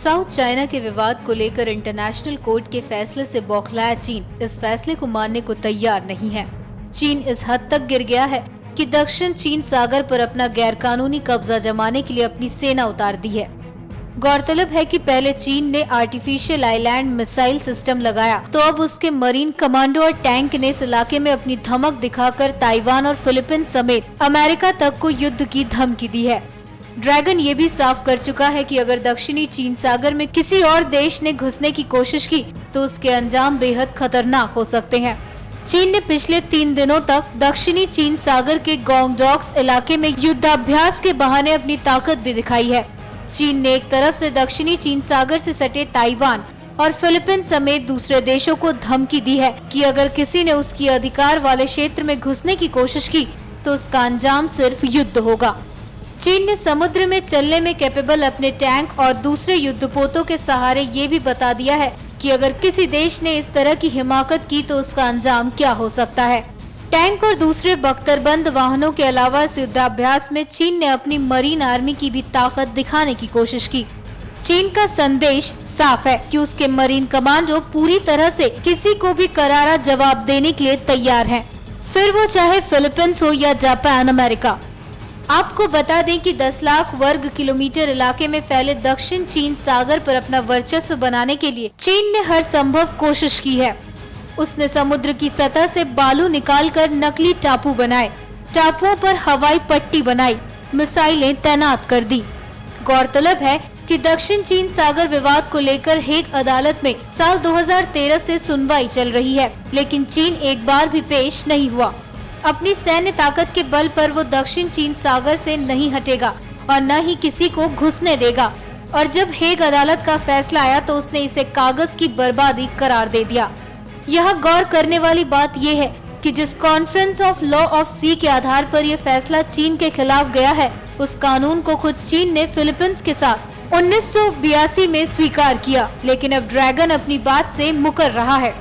South China के विवाद को लेकर इंटरनेशनल कोर्ट के फैसले से बौखलाया चीन इस फैसले को मानने को तैयार नहीं है। चीन इस हद तक गिर गया है कि दक्षिण चीन सागर पर अपना गैरकानूनी कब्जा जमाने के लिए अपनी सेना उतार दी है। गौरतलब है कि पहले चीन ने आर्टिफिशियल आइलैंड मिसाइल सिस्टम लगाया, तो अब उसके मरीन कमांडो और टैंक ने इस इलाके में अपनी धमक दिखाकर ताइवान और फिलीपींस समेत अमेरिका तक को युद्ध की धमकी दी है। ड्रैगन ये भी साफ कर चुका है कि अगर दक्षिणी चीन सागर में किसी और देश ने घुसने की कोशिश की तो उसके अंजाम बेहद खतरनाक हो सकते हैं। चीन ने पिछले 3 दिनों तक दक्षिणी चीन सागर के गोंगडोक्स इलाके में युद्धाभ्यास के बहाने अपनी ताकत भी दिखाई है। चीन ने एक तरफ से दक्षिणी चीन सागर से सटे ताइवान और फिलीपींस समेत दूसरे देशों को धमकी दी है कि अगर किसी ने उसकी अधिकार वाले क्षेत्र में घुसने की कोशिश की तो उसका अंजाम सिर्फ युद्ध होगा। चीन ने समुद्र में चलने में कैपेबल अपने टैंक और दूसरे युद्धपोतों के सहारे ये भी बता दिया है कि अगर किसी देश ने इस तरह की हिमाकत की तो उसका अंजाम क्या हो सकता है। टैंक और दूसरे बख्तरबंद वाहनों के अलावा इस युद्धाभ्यास में चीन ने अपनी मरीन आर्मी की भी ताकत दिखाने की कोशिश की। चीन का संदेश साफ है कि उसके मरीन कमांडो पूरी तरह से किसी को भी करारा जवाब देने के लिए तैयार हैं, फिर वो चाहे फिलीपींस हो या जापान, अमेरिका। आपको बता दें कि 10 लाख वर्ग किलोमीटर इलाके में फैले दक्षिण चीन सागर पर अपना वर्चस्व बनाने के लिए चीन ने हर संभव कोशिश की है। उसने समुद्र की सतह से बालू निकालकर नकली टापू बनाए, टापुओं पर हवाई पट्टी बनाई, मिसाइलें तैनात कर दी। गौरतलब है कि दक्षिण चीन सागर विवाद को लेकर हेग अदालत में साल 2013 से सुनवाई चल रही है, लेकिन चीन एक बार भी पेश नहीं हुआ। अपनी सैन्य ताकत के बल पर वो दक्षिण चीन सागर से नहीं हटेगा और न ही किसी को घुसने देगा। और जब हेग अदालत का फैसला आया तो उसने इसे कागज की बर्बादी करार दे दिया। यह गौर करने वाली बात यह है कि जिस कॉन्फ्रेंस ऑफ लॉ ऑफ सी के आधार पर यह फैसला चीन के खिलाफ गया है, उस कानून को खुद चीन ने फिलीपींस के साथ 1982 में स्वीकार किया, लेकिन अब ड्रैगन अपनी बात से मुकर रहा है।